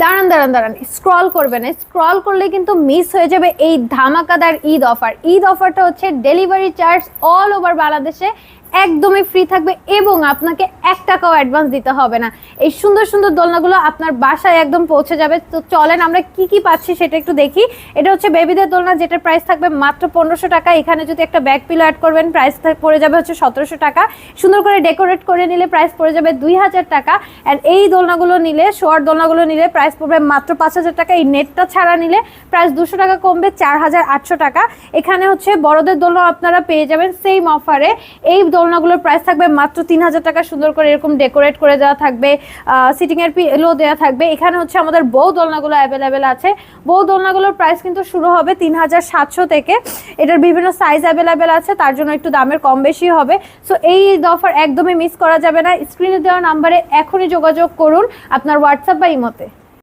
দাঁড়ান দাঁড়ান দাঁড়ান, স্ক্রল করবে না, স্ক্রল করলে কিন্তু মিস হয়ে যাবে এই ধামাকাদার ঈদ অফার। ঈদ অফারটা হচ্ছে ডেলিভারি চার্জ অল ওভার বাংলাদেশে একদমই ফ্রি থাকবে এবং আপনাকে 1 টাকাও অ্যাডভান্স দিতে হবে না। এই সুন্দর সুন্দর দোলনাগুলো আপনার বাসায় একদম পৌঁছে যাবে। তো চলেন আমরা কি কি পাচ্ছি সেটা একটু দেখি। এটা হচ্ছে বেবিদের দোলনা, যেটার প্রাইস থাকবে মাত্র 1500 টাকা। এখানে যদি একটা ব্যাক পিলো অ্যাড করবেন প্রাইস পড়ে যাবে হচ্ছে 1700 টাকা। সুন্দর করে ডেকোরেট করে নিলে প্রাইস পড়ে যাবে 2000 টাকা। অ্যান্ড এই দোলনাগুলো নিলে, শোয়ার দোলনাগুলো নিলে প্রাইস পড়বে মাত্র 5000 টাকা। এই নেটটা ছাড়া নিলে প্রাইস 200 টাকা কমবে, 4800 টাকা। এখানে হচ্ছে বড়দের দোলনা আপনারা পেয়ে যাবেন সেম অফারে। এই দোলনাগুলোর প্রাইস থাকবে মাত্র 3000 টাকা। সুন্দর করে এরকম ডেকোরেট করে দেওয়া থাকবে, সিটিং এর পিলো দেওয়া থাকবে। এখানে হচ্ছে আমাদের বউ দোলনাগুলো অ্যাভেলেবেল আছে। বউ দোলনাগুলোর প্রাইস কিন্তু শুরু হবে 3700 থেকে। এটার বিভিন্ন সাইজ অ্যাভেলেবেল আছে, তার জন্য একটু দামের কম বেশি হবে। সো এই অফার একদমই মিস করা যাবে না। স্ক্রিনে দেওয়া নাম্বারে এখনই যোগাযোগ করুন আপনার হোয়াটসঅ্যাপ বা ইমোতে।